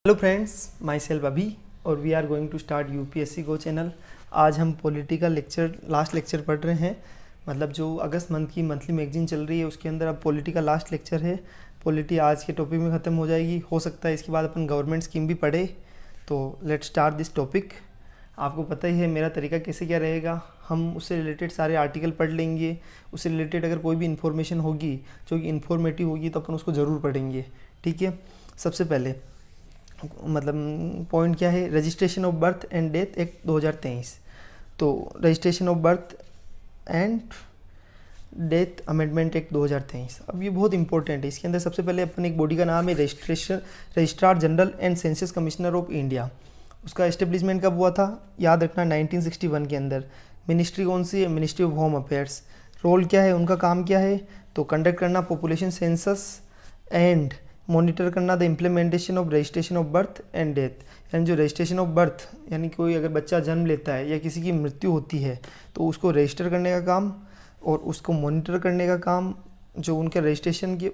Hello friends, my self अभी और we are going to start UPSC go channel. आज हम पॉलिटिकल लेक्चर लास्ट लेक्चर पढ़ रहे हैं। मतलब जो अगस्त मंथ की मंथली मैगजीन चल रही है उसके अंदर अब पॉलिटिकल लास्ट लेक्चर है। पॉलिटी आज के टॉपिक में ख़त्म हो जाएगी। हो सकता है इसके बाद अपन गवर्नमेंट स्कीम भी पढ़े। तो लेट्स स्टार्ट दिस टॉपिक। आपको पता ही है मेरा तरीका कैसे क्या रहेगा। हम उससे रिलेटेड सारे आर्टिकल पढ़ लेंगे। उससे रिलेटेड अगर कोई भी इन्फॉर्मेशन होगी जो कि इन्फॉर्मेटिव होगी तो अपन उसको ज़रूर पढ़ेंगे। ठीक है। सबसे पहले मतलब पॉइंट क्या है, registration of birth and death act 2023। तो registration of birth and death amendment act 2023। अब ये बहुत इंपॉर्टेंट है। इसके अंदर सबसे पहले अपन एक बॉडी का नाम है registrar general and census commissioner of India. उसका एस्टेब्लिशमेंट कब हुआ था, याद रखना 1961 के अंदर। मिनिस्ट्री कौन सी है, ministry of home affairs. Role क्या है, उनका काम क्या है, तो कंडक्ट करना पॉपुलेशन सेंसस एंड मॉनिटर करना the implementation of registration of birth and death. यानी जो रजिस्ट्रेशन ऑफ बर्थ यानी कोई अगर बच्चा जन्म लेता है या किसी की मृत्यु होती है तो उसको रजिस्टर करने का काम और उसको मॉनिटर करने का काम, जो उनके रजिस्ट्रेशन की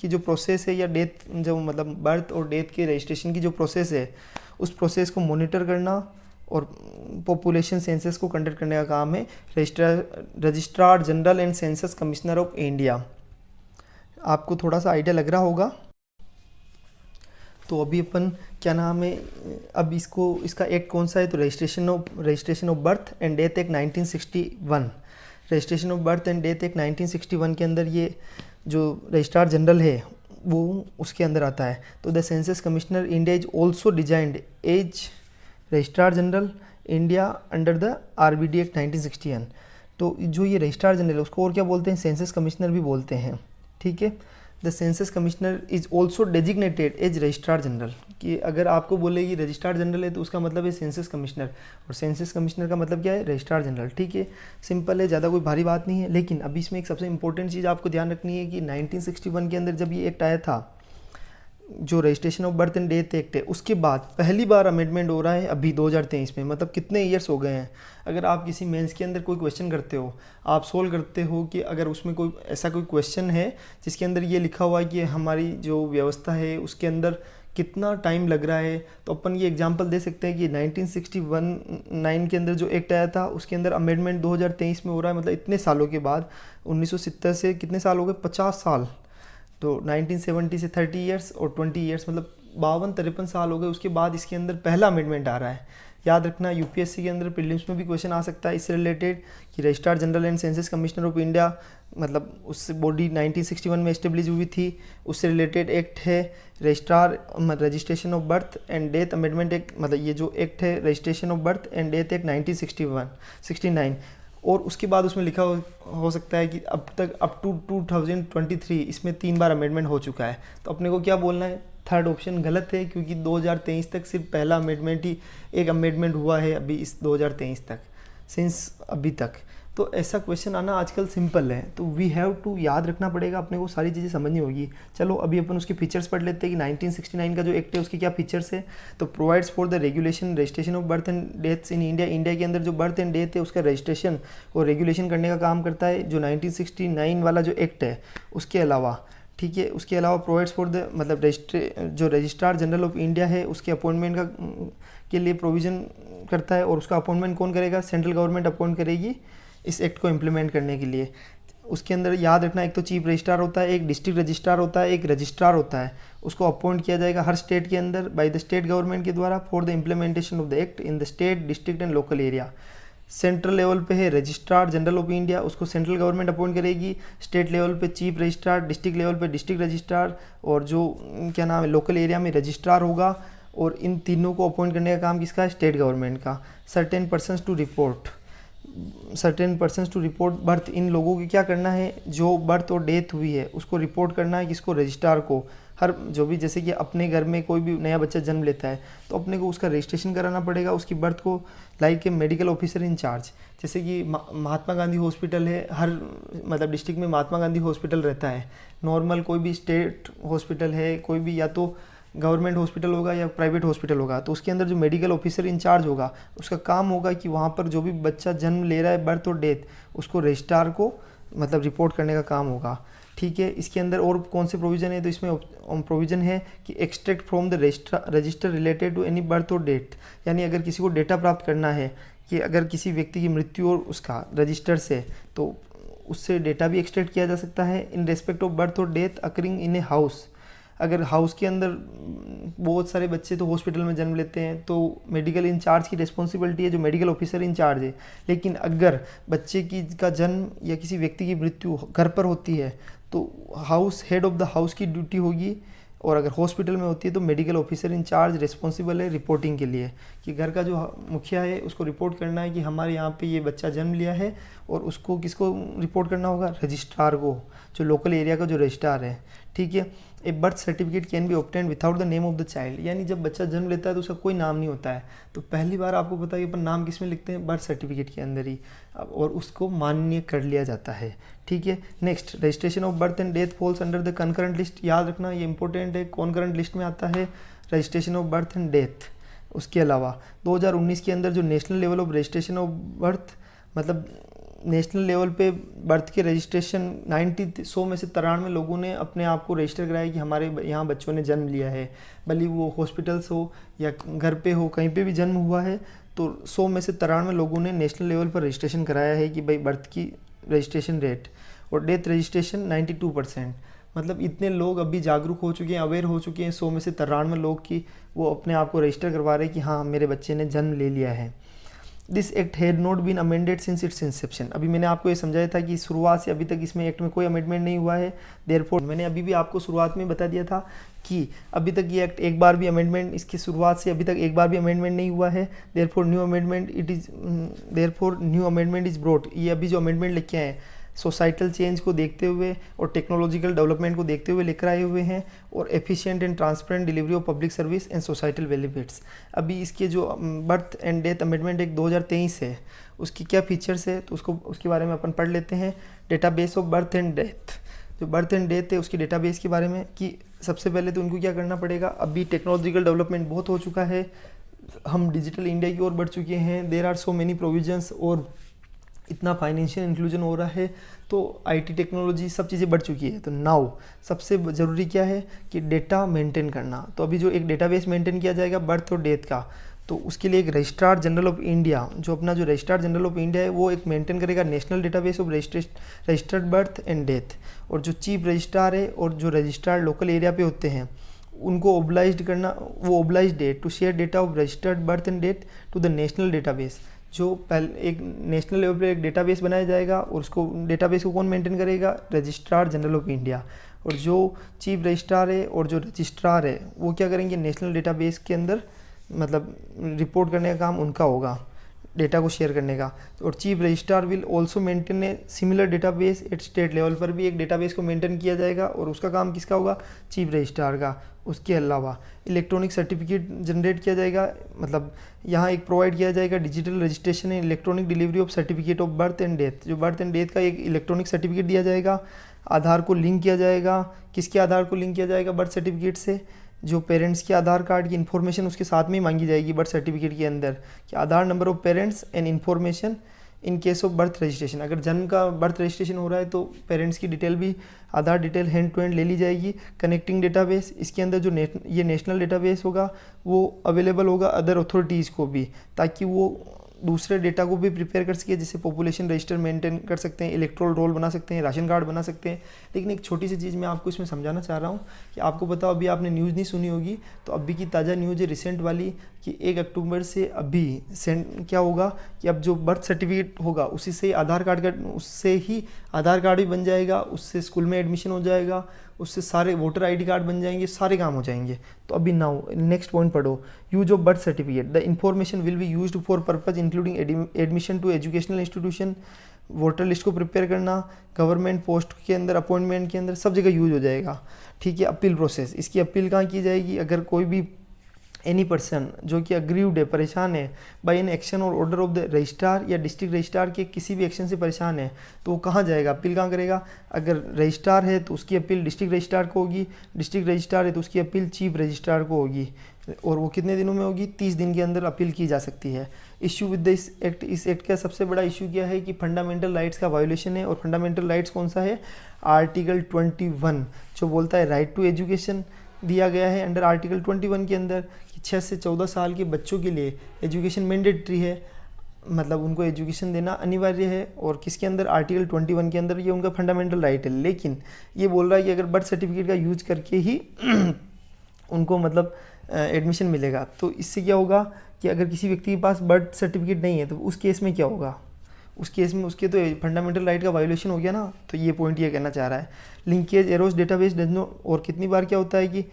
जो प्रोसेस है या डेथ जो मतलब बर्थ और डेथ के रजिस्ट्रेशन की जो प्रोसेस है उस प्रोसेस को मॉनिटर करना और पॉपुलेशन सेंसस को कंडक्ट करने का काम है registrar general and census commissioner of India. आपको थोड़ा सा आइडिया लग रहा होगा। तो अभी अपन क्या नाम है, अब इसका एक्ट कौन सा है, तो registration of birth and death act 1961। Registration of birth and death act 1961 के अंदर ये जो रजिस्ट्रार जनरल है वो उसके अंदर आता है। तो the census commissioner India is also designed as registrar general India under the RBD act 1961। तो जो ये रजिस्ट्रार जनरल है उसको और क्या बोलते हैं, सेंसस कमिश्नर भी बोलते हैं। ठीक है। The census commissioner is also designated as registrar general. कि अगर आपको बोले कि रजिस्ट्रार जनरल है तो उसका मतलब है सेंसस कमिश्नर, और सेंसस कमिश्नर का मतलब क्या है, रजिस्ट्रार जनरल। ठीक है, सिंपल है, ज़्यादा कोई भारी बात नहीं है। लेकिन अभी इसमें एक सबसे इंपॉर्टेंट चीज़ आपको ध्यान रखनी है कि 1961 के अंदर जब ये एक्ट आया था, जो registration of birth and death act है, उसके बाद पहली बार अमेंडमेंट हो रहा है अभी 2023 में। मतलब कितने ईयर्स हो गए हैं। अगर आप किसी मेंस के अंदर कोई क्वेश्चन करते हो, आप सोल्व करते हो कि अगर उसमें कोई ऐसा कोई क्वेश्चन है जिसके अंदर ये लिखा हुआ है कि हमारी जो व्यवस्था है उसके अंदर कितना टाइम लग रहा है, तो अपन ये एग्जांपल दे सकते हैं कि 1961 के अंदर जो एक्ट आया था उसके अंदर अमेंडमेंट 2023 में हो रहा है। मतलब इतने सालों के बाद, 1970 से कितने साल हो गए, 50 साल। तो 1970 से 30 ईयर्स और 20 ईयर्स मतलब 52-53 साल हो गए। उसके बाद इसके अंदर पहला अमेंडमेंट आ रहा है। याद रखना यूपीएससी के अंदर प्रीलिम्स में भी क्वेश्चन आ सकता है इससे रिलेटेड कि registrar general and census commissioner of India मतलब उस बॉडी 1961 में एस्टेब्लिश हुई थी, उससे रिलेटेड एक्ट है registration of birth and death amendment act. मतलब ये जो एक्ट है registration of birth and death act 1969। और उसके बाद उसमें लिखा हो सकता है कि अब तक अप टू 2023 इसमें 3 बार अमेंडमेंट हो चुका है। तो अपने को क्या बोलना है, थर्ड ऑप्शन गलत है, क्योंकि 2023 तक सिर्फ पहला अमेंडमेंट ही एक अमेंडमेंट हुआ है अभी इस 2023 तक, सिंस अभी तक। तो ऐसा क्वेश्चन आना आजकल सिंपल है। तो वी हैव टू याद रखना पड़ेगा, अपने को सारी चीज़ें समझनी होगी। चलो अभी अपन उसके फीचर्स पढ़ लेते हैं कि 1969 का जो एक्ट है उसके क्या फीचर्स है। तो provides for the regulation registration of birth and deaths in India. India के अंदर जो बर्थ एंड डेथ है उसका रजिस्ट्रेशन और रेगुलेशन करने का काम करता है जो 1969 वाला जो एक्ट है उसके अलावा। ठीक है, उसके अलावा प्रोवाइड्स फॉर द मतलब जो रजिस्ट्रार जनरल ऑफ इंडिया है उसके अपॉइंटमेंट के लिए प्रोविज़न करता है। और उसका अपॉइंटमेंट कौन करेगा, सेंट्रल गवर्नमेंट अपॉइंट करेगी इस एक्ट को इम्प्लीमेंट करने के लिए। उसके अंदर याद रखना, एक तो चीफ रजिस्ट्रार होता है, एक डिस्ट्रिक्ट रजिस्ट्रार होता है, एक रजिस्ट्रार होता है। उसको अपॉइंट किया जाएगा हर स्टेट के अंदर बाय द स्टेट गवर्नमेंट के द्वारा for the implementation of the act in the state, district and local area. Central level पे है रजिस्ट्रार जनरल ऑफ इंडिया, उसको सेंट्रल गवर्नमेंट अपॉइंट करेगी। स्टेट लेवल पे चीफ रजिस्ट्रार, डिस्ट्रिक्ट लेवल पे district registrar, और जो क्या नाम है लोकल एरिया में रजिस्ट्रार होगा। और इन तीनों को अपॉइंट करने का काम किसका है, स्टेट गवर्नमेंट का। Certain persons to report birth. इन लोगों की क्या करना है, जो बर्थ और डेथ हुई है उसको रिपोर्ट करना है किसको, रजिस्ट्रार को। हर जो भी जैसे कि अपने घर में कोई भी नया बच्चा जन्म लेता है तो अपने को उसका रजिस्ट्रेशन कराना पड़ेगा उसकी बर्थ को, like a medical officer in charge. जैसे कि महात्मा गांधी हॉस्पिटल है, हर मतलब डिस्ट्रिक्ट में महात्मा गांधी हॉस्पिटल रहता है। नॉर्मल कोई भी स्टेट हॉस्पिटल है, कोई भी या तो गवर्नमेंट हॉस्पिटल होगा या प्राइवेट हॉस्पिटल होगा, तो उसके अंदर जो मेडिकल ऑफिसर इंचार्ज होगा उसका काम होगा कि वहाँ पर जो भी बच्चा जन्म ले रहा है बर्थ और डेथ उसको रजिस्ट्रार को मतलब रिपोर्ट करने का काम होगा। ठीक है। इसके अंदर और कौन से प्रोविज़न है, तो इसमें प्रोविज़न है कि extract from the register related to any birth और डेथ, यानी अगर किसी को डेटा प्राप्त करना है कि अगर किसी व्यक्ति की मृत्यु और उसका रजिस्टर से, तो उससे डेटा भी एक्सट्रैक्ट किया जा सकता है। इन रेस्पेक्ट ऑफ बर्थ और death occurring in a house, अगर हाउस के अंदर बहुत सारे बच्चे तो हॉस्पिटल में जन्म लेते हैं तो मेडिकल इंचार्ज की रिस्पॉन्सिबिलिटी है, जो मेडिकल ऑफिसर इंचार्ज है। लेकिन अगर बच्चे की का जन्म या किसी व्यक्ति की मृत्यु घर पर होती है तो house head of the house की ड्यूटी होगी, और अगर हॉस्पिटल में होती है तो मेडिकल ऑफिसर इंचार्ज रिस्पॉन्सिबल है रिपोर्टिंग के लिए, कि घर का जो मुखिया है उसको रिपोर्ट करना है कि हमारे यहाँ पे ये बच्चा जन्म लिया है, और उसको किसको रिपोर्ट करना होगा, रजिस्ट्रार को, जो लोकल एरिया का जो रजिस्ट्रार है। ठीक है। ए birth certificate can be obtained without the name of the child, यानी जब बच्चा जन्म लेता है तो उसका कोई नाम नहीं होता है, तो पहली बार आपको पता है कि अपन नाम किस में लिखते हैं, बर्थ सर्टिफिकेट के अंदर ही, और उसको मान्य कर लिया जाता है। ठीक है। Next, registration of birth and death falls under the concurrent list, याद रखना ये इंपॉर्टेंट है, कॉन्करेंट लिस्ट में आता है registration of birth and death. उसके अलावा 2019 के अंदर जो national level of registration of birth, मतलब नेशनल लेवल पे बर्थ के रजिस्ट्रेशन 100 में से 93 लोगों ने अपने आप को रजिस्टर कराया कि हमारे यहाँ बच्चों ने जन्म लिया है, भले वो हॉस्पिटल्स हो या घर पे हो, कहीं पे भी जन्म हुआ है, तो 100 में से 93 लोगों ने नेशनल लेवल पर रजिस्ट्रेशन कराया है कि भाई बर्थ की रजिस्ट्रेशन रेट, और डेथ रजिस्ट्रेशन 92%। मतलब इतने लोग अभी जागरूक हो चुके हैं, अवेयर हो चुके हैं 100 में से 93 लोग की वो अपने आप को रजिस्टर करवा रहे हैं कि हाँ मेरे बच्चे ने जन्म ले लिया है। This act had not been amended since its inception, अभी मैंने आपको ये समझाया था कि शुरुआत से अभी तक इसमें एक्ट में कोई अमेंडमेंट नहीं हुआ है। देयरफॉर मैंने अभी भी आपको शुरुआत में बता दिया था कि अभी तक ये एक्ट एक बार भी अमेंडमेंट, इसकी शुरुआत से अभी तक एक बार भी अमेंडमेंट नहीं हुआ है। Therefore new amendment is brought, ये अभी जो अमेंडमेंट लेके आए सोसाइटल चेंज को देखते हुए और टेक्नोलॉजिकल डेवलपमेंट को देखते हुए लेकर आए हुए हैं, और efficient and transparent delivery of public service and societal benefits. अभी इसके जो बर्थ एंड डेथ अमेंडमेंट एक 2023 है, उसकी क्या फीचर्स है तो उसके बारे में अपन पढ़ लेते हैं। Database of birth and death, जो बर्थ एंड डेथ है उसकी डेटाबेस के बारे में, कि सबसे पहले तो उनको क्या करना पड़ेगा, अभी टेक्नोलॉजिकल डेवलपमेंट बहुत हो चुका है, हम डिजिटल इंडिया की ओर बढ़ चुके हैं, there are so many provisions, और इतना फाइनेंशियल इंक्लूजन हो रहा है, तो आईटी टेक्नोलॉजी सब चीज़ें बढ़ चुकी है। तो नाउ सबसे ज़रूरी क्या है कि डेटा मेंटेन करना। तो अभी जो एक डेटाबेस मेंटेन किया जाएगा बर्थ और डेथ का, तो उसके लिए एक रजिस्ट्रार जनरल ऑफ इंडिया, जो अपना जो रजिस्ट्रार जनरल ऑफ इंडिया है वो एक मेंटेन करेगा national database of registered birth and death. और जो चीफ रजिस्ट्रार है और जो रजिस्ट्रार लोकल एरिया पे होते हैं उनको ओब्लाइज्ड करना, वो ओब्लाइज्ड है to share data of registered birth and death to the national database. जो पहले एक नेशनल लेवल पे एक डेटाबेस बनाया जाएगा, और उसको डेटाबेस को कौन मेंटेन करेगा, रजिस्ट्रार जनरल ऑफ इंडिया। और जो चीफ रजिस्ट्रार है और जो रजिस्ट्रार है वो क्या करेंगे, नेशनल डेटाबेस के अंदर मतलब रिपोर्ट करने का काम उनका होगा, डेटा को शेयर करने का। और chief registrar will also maintain a similar database at state level पर भी एक डेटाबेस को मेंटेन किया जाएगा, और उसका काम किसका होगा, चीफ रजिस्ट्रार का। उसके अलावा इलेक्ट्रॉनिक सर्टिफिकेट जनरेट किया जाएगा, मतलब यहाँ एक प्रोवाइड किया जाएगा digital registration and electronic delivery of certificate of birth and death. जो बर्थ एंड डेथ का एक इलेक्ट्रॉनिक सर्टिफिकेट दिया जाएगा, आधार को लिंक किया जाएगा, किसके आधार को लिंक किया जाएगा, बर्थ सर्टिफिकेट से, जो पेरेंट्स के आधार कार्ड की इन्फॉर्मेशन उसके साथ में ही मांगी जाएगी बर्थ सर्टिफिकेट के अंदर, कि Aadhaar number of parents and information in case of birth registration. अगर जन्म का बर्थ रजिस्ट्रेशन हो रहा है तो पेरेंट्स की डिटेल भी, आधार डिटेल हैंड टू हैंड ले ली जाएगी। कनेक्टिंग डेटाबेस, इसके अंदर जो ये नेशनल डेटाबेस होगा वो अवेलेबल होगा अदर अथॉरिटीज़ को भी, ताकि वो दूसरे डेटा को भी प्रिपेयर कर सके, जैसे पॉपुलेशन रजिस्टर मेंटेन कर सकते हैं, इलेक्ट्रोल रोल बना सकते हैं, राशन कार्ड बना सकते हैं। लेकिन एक छोटी सी चीज़ मैं आपको इसमें समझाना चाह रहा हूँ कि आपको बताओ, अभी आपने न्यूज़ नहीं सुनी होगी, तो अभी की ताज़ा न्यूज़ है रिसेंट वाली कि 1 अक्टूबर से अभी क्या होगा कि अब जो बर्थ सर्टिफिकेट होगा उसी से आधार कार्ड का, उससे ही आधार कार्ड भी बन जाएगा, उससे स्कूल में एडमिशन हो जाएगा, उससे सारे वोटर आईडी कार्ड बन जाएंगे, सारे काम हो जाएंगे। तो अभी नाउ नेक्स्ट पॉइंट पढ़ो, use of birth certificate, the information will be used for purpose including admission to educational institution, voter list को प्रिपेयर करना, गवर्नमेंट पोस्ट के अंदर, अपॉइंटमेंट के अंदर, सब जगह यूज हो जाएगा। ठीक है। अपील प्रोसेस, इसकी अपील कहाँ की जाएगी, अगर कोई भी एनी पर्सन जो कि अग्रीव्ड है, परेशान है बाय एन एक्शन और ऑर्डर ऑफ द रजिस्ट्रार या डिस्ट्रिक्ट रजिस्ट्रार के किसी भी एक्शन से परेशान है, तो वो कहाँ जाएगा, अपील कहाँ करेगा। अगर रजिस्ट्रार है तो उसकी अपील डिस्ट्रिक्ट रजिस्ट्रार को होगी, डिस्ट्रिक्ट रजिस्ट्रार है तो उसकी अपील चीफ रजिस्ट्रार को होगी। और वो कितने दिनों में होगी? 30 दिन के अंदर अपील की जा सकती है। इशू विद दिस एक्ट, इस एक्ट का सबसे बड़ा इशू क्या है कि फंडामेंटल राइट्स का वायोलेशन है। और फंडामेंटल राइट्स कौन सा है? आर्टिकल 21 जो बोलता है राइट टू एजुकेशन दिया गया है अंडर आर्टिकल 21 के अंदर कि 6 से 14 साल के बच्चों के लिए एजुकेशन मैंडेटरी है, मतलब उनको एजुकेशन देना अनिवार्य है। और किसके अंदर? आर्टिकल 21 के अंदर, ये उनका फंडामेंटल राइट है। लेकिन ये बोल रहा है कि अगर बर्थ सर्टिफिकेट का यूज करके ही उनको मतलब एडमिशन मिलेगा। तो इससे क्या होगा कि अगर किसी व्यक्ति के पास बर्थ सर्टिफिकेट नहीं है तो उस केस में क्या होगा? उस केस में उसके तो फंडामेंटल राइट का वायोलेशन हो गया ना। तो ये पॉइंट ये कहना चाह रहा है। Linkage arrows database does not, और कितनी बार क्या होता है कि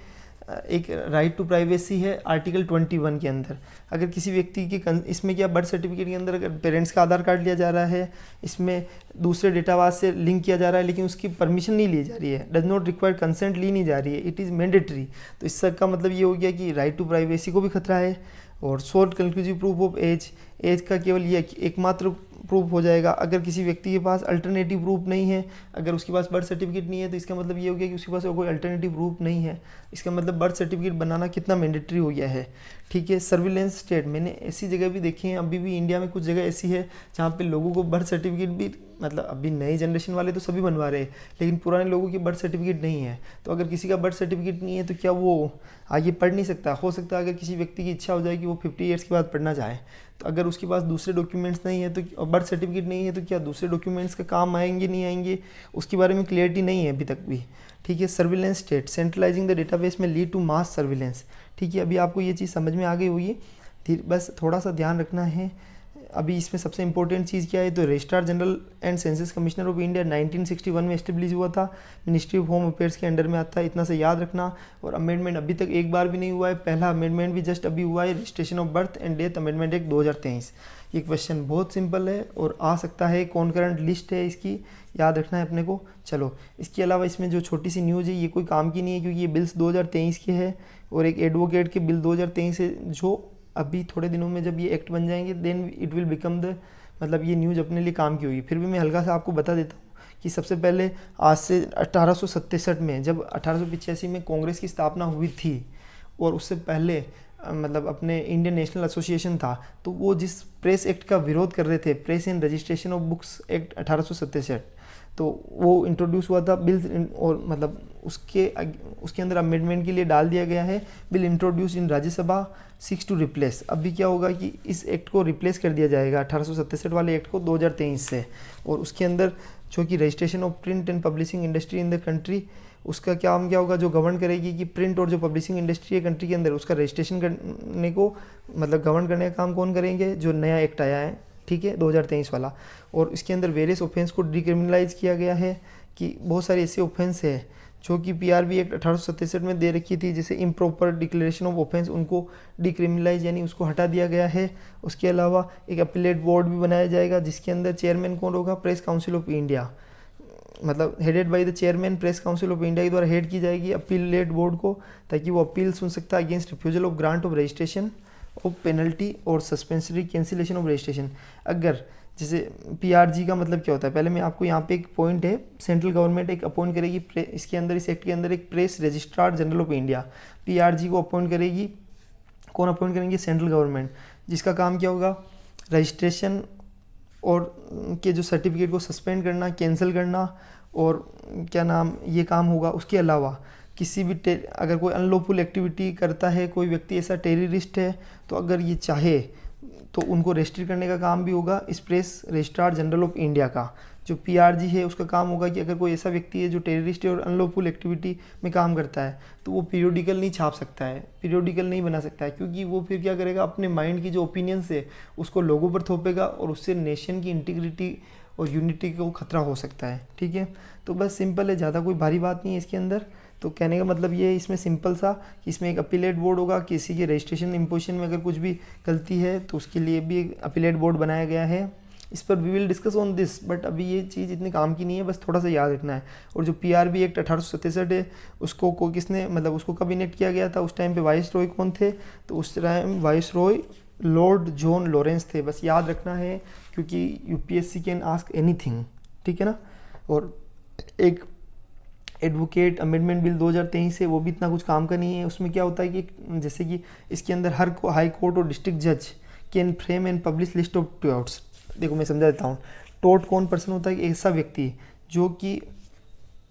एक राइट टू प्राइवेसी है आर्टिकल 21 के अंदर। अगर किसी व्यक्ति की इसमें क्या बर्थ सर्टिफिकेट के अंदर अगर पेरेंट्स का आधार कार्ड लिया जा रहा है, इसमें दूसरे डेटाबेस से लिंक किया जा रहा है, लेकिन उसकी परमिशन नहीं ली जा रही है, डज नॉट रिक्वायर कंसेंट ली नहीं जा रही है, इट इज़ मैंडेटरी। तो इसका मतलब ये हो गया कि राइट टू प्राइवेसी को भी खतरा है। और short conclusive proof of age का केवल ये एकमात्र प्रूफ हो जाएगा अगर किसी व्यक्ति के पास अल्टरनेटिव प्रूफ नहीं है। अगर उसके पास बर्थ सर्टिफिकेट नहीं है तो इसका मतलब ये हो गया कि उसके पास कोई अल्टरनेटिव प्रूफ नहीं है। इसका मतलब बर्थ सर्टिफिकेट बनाना कितना मैंडेटरी हो गया है। ठीक है। सर्विलेंस स्टेट, मैंने ऐसी जगह भी देखी हैं, अभी भी इंडिया में कुछ जगह ऐसी है जहाँ पे लोगों को बर्थ सर्टिफिकेट भी, मतलब अभी नई जनरेशन वाले तो सभी बनवा रहे हैं, लेकिन पुराने लोगों की बर्थ सर्टिफिकेट नहीं है। तो अगर किसी का बर्थ सर्टिफिकेट नहीं है तो क्या वो आगे पढ़ नहीं सकता? हो सकता है अगर किसी व्यक्ति की इच्छा हो जाए कि वो 50 ईयर्स के बाद पढ़ना चाहे, तो अगर उसके पास दूसरे डॉक्यूमेंट्स नहीं है तो बर्थ सर्टिफिकेट नहीं है तो क्या दूसरे डॉक्यूमेंट्स का काम आएंगे नहीं आएंगे, उसके बारे में क्लियरिटी नहीं है अभी तक भी। ठीक है। Surveillance state, centralising the database में लीड टू मास सर्विलेंस। ठीक है। अभी आपको ये चीज़ समझ में आ गई होगी, बस थोड़ा सा ध्यान रखना है। अभी इसमें सबसे इंपॉर्टेंट चीज़ क्या है? तो registrar general and census commissioner of India 1961 में एस्टेब्लिश हुआ था, मिनिस्ट्री ऑफ होम अफेयर्स के अंडर में आता है, इतना से याद रखना। और अमेंडमेंट अभी तक एक बार भी नहीं हुआ है, पहला अमेंडमेंट भी जस्ट अभी हुआ है, registration of birth and death amendment act 2023। ये क्वेश्चन बहुत सिंपल है और आ सकता है, कॉन्करेंट लिस्ट है इसकी, याद रखना है अपने को। चलो, इसके अलावा इसमें जो छोटी सी न्यूज़ है ये कोई काम की नहीं है, क्योंकि ये बिल्स 2023 के है और एक एडवोकेट के बिल 2023 है, जो अभी थोड़े दिनों में जब ये एक्ट बन जाएंगे then it will become the, मतलब ये न्यूज़ अपने लिए काम की होगी। फिर भी मैं हल्का सा आपको बता देता हूँ कि सबसे पहले आज से 1867 में, जब 1885 में कांग्रेस की स्थापना हुई थी और उससे पहले मतलब अपने इंडियन नेशनल एसोसिएशन था, तो वो जिस प्रेस एक्ट का विरोध कर रहे थे, press and registration of books act 1867, तो वो इंट्रोड्यूस हुआ था बिल, और मतलब उसके अंदर अमेंडमेंट के लिए डाल दिया गया है, bill introduce in Rajya Sabha 6 to replace. अभी क्या होगा कि इस एक्ट को रिप्लेस कर दिया जाएगा 1867 वाले एक्ट को 2023 से। और उसके अंदर जो कि registration of print and publishing industry in the country, उसका काम क्या होगा, जो गवर्न करेगी कि प्रिंट और जो पब्लिशिंग इंडस्ट्री है कंट्री के अंदर, उसका रजिस्ट्रेशन करने को, मतलब गवर्न करने का काम कौन करेंगे? जो नया एक्ट आया है, ठीक है, 2023 वाला। और इसके अंदर वेरियस ऑफेंस को डिक्रिमिनलाइज किया गया है, कि बहुत सारे ऐसे ऑफेंस है जो कि पीआरबी एक्ट 1867 में दे रखी थी, जैसे इम्प्रॉपर डिक्लेरेशन ऑफ ऑफेंस, उनको डिक्रिमिनलाइज यानी उसको हटा दिया गया है। उसके अलावा एक अपीलेट बोर्ड भी बनाया जाएगा, जिसके अंदर चेयरमैन कौन होगा? प्रेस काउंसिल ऑफ इंडिया, मतलब headed by the chairman, press council of India के द्वारा हेड की जाएगी अपीलेट बोर्ड को, ताकि वो अपील सुन सकता है against refusal of grant of registration of penalty और सस्पेंसरी कैंसिलेशन ऑफ रजिस्ट्रेशन। अगर जैसे पीआरजी का मतलब क्या होता है, पहले मैं आपको यहाँ पे एक पॉइंट है, सेंट्रल गवर्नमेंट एक अपॉइंट करेगी इसके अंदर, इस एक्ट के अंदर एक press registrar general of India, PRG को अपॉइंट करेगी। कौन अपॉइंट करेंगे? सेंट्रल गवर्नमेंट, जिसका काम क्या होगा? रजिस्ट्रेशन और के जो सर्टिफिकेट को सस्पेंड करना, कैंसिल करना, और क्या नाम, ये काम होगा। उसके अलावा किसी भी अगर कोई अनलॉफुल एक्टिविटी करता है, कोई व्यक्ति ऐसा टेररिस्ट है, तो अगर ये चाहे तो उनको रजिस्टर करने का काम भी होगा इस press registrar general of India का। जो पीआरजी है उसका काम होगा कि अगर कोई ऐसा व्यक्ति है जो टेररिस्ट है और अनलॉफुल एक्टिविटी में काम करता है, तो वो पीरियोडिकल नहीं छाप सकता है, पीरियोडिकल नहीं बना सकता है, क्योंकि वो फिर क्या करेगा, अपने माइंड की जो ओपिनियंस है उसको लोगों पर थोपेगा और उससे नेशन की इंटीग्रिटी और यूनिटी को खतरा हो सकता है। ठीक है। तो बस सिंपल है, ज़्यादा कोई भारी बात नहीं है इसके अंदर। तो कहने का मतलब ये है इसमें सिंपल सा कि इसमें एक अपीलेट बोर्ड होगा, किसी के रजिस्ट्रेशन इम्पोजिशन में अगर कुछ भी गलती है तो उसके लिए भी एक अपीलेट बोर्ड बनाया गया है। इस पर we will discuss on this, but अभी ये चीज़ इतनी काम की नहीं है, बस थोड़ा सा याद रखना है। और जो पीआरबी एक्ट 1867 है उसको किसने, मतलब उसको कब इनेक्ट किया गया था? उस टाइम पे वाइस रॉय कौन थे? तो उस time vice Roy Lord John Lawrence थे। बस याद रखना है, क्योंकि यूपीएससी कैन आस्क एनीथिंग, ठीक है ना। और एक एडवोकेट अमेंडमेंट बिल 2023 है, वो भी इतना कुछ काम का नहीं है। उसमें क्या होता है कि जैसे कि इसके अंदर हर हाई कोर्ट और डिस्ट्रिक्ट जज can frame and publish list of टोट्स। देखो मैं समझा देता हूँ। टोट कौन पर्सन होता है कि ऐसा व्यक्ति जो कि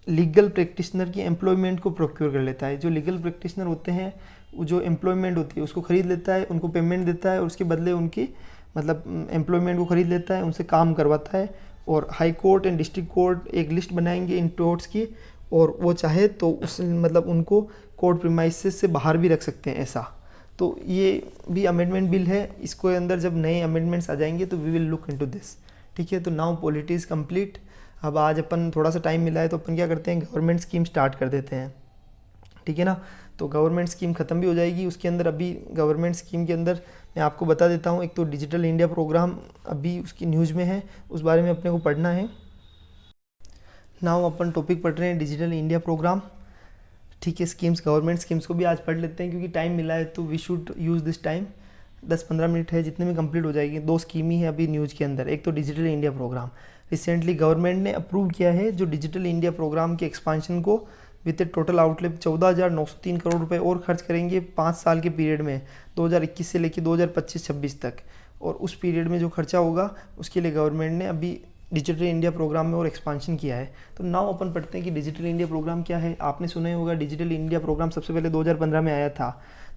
लीगल प्रैक्टिशनर की एम्प्लॉयमेंट को प्रोक्योर कर लेता है। जो लीगल प्रैक्टिशनर होते हैं वो जो एम्प्लॉयमेंट होती है उसको खरीद लेता है, उनको पेमेंट देता है और उसके बदले उनकी मतलब एम्प्लॉयमेंट को खरीद लेता है, उनसे काम करवाता है। और high court and district court एक लिस्ट बनाएंगे इन टोट्स की, और वो चाहे तो उस मतलब उनको कोर्ट प्रीमाइसेस से बाहर भी रख सकते हैं ऐसा। तो ये भी अमेंडमेंट बिल है। इसको अंदर जब नए अमेंडमेंट्स आ जाएंगे तो we will look into this. ठीक है, तो नाउ पॉलिटी इज़ कंप्लीट। अब आज अपन थोड़ा सा टाइम मिला है तो अपन क्या करते हैं, गवर्नमेंट स्कीम स्टार्ट कर देते हैं। ठीक है ना, तो गवर्नमेंट स्कीम ख़त्म भी हो जाएगी। उसके अंदर अभी गवर्नमेंट स्कीम के अंदर मैं आपको बता देता हूँ। एक तो डिजिटल इंडिया प्रोग्राम अभी उसकी न्यूज़ में है, उस बारे में अपने को पढ़ना है। नाउ अपन टॉपिक पढ़ रहे हैं डिजिटल इंडिया प्रोग्राम। ठीक है, स्कीम्स गवर्नमेंट स्कीम्स को भी आज पढ़ लेते हैं क्योंकि टाइम मिला है तो we should use this time. 10-15 minute है, जितने में कंप्लीट हो जाएगी। 2 स्कीम ही है अभी न्यूज़ के अंदर। एक तो digital India programme recently government ने अप्रूव किया है, जो डिजिटल इंडिया प्रोग्राम के एक्सपांशन को विद टोटल आउटले 14,903 करोड़ रुपए और खर्च करेंगे 5 साल के पीरियड में, 2021 से लेकर 2025-26 तक। और उस पीरियड में जो खर्चा होगा उसके लिए गवर्नमेंट ने अभी डिजिटल इंडिया प्रोग्राम में और एक्सपांशन किया है। तो नाउ अपन पढ़ते हैं कि डिजिटल इंडिया प्रोग्राम क्या है। आपने सुना ही होगा डिजिटल इंडिया प्रोग्राम सबसे पहले 2015 में आया था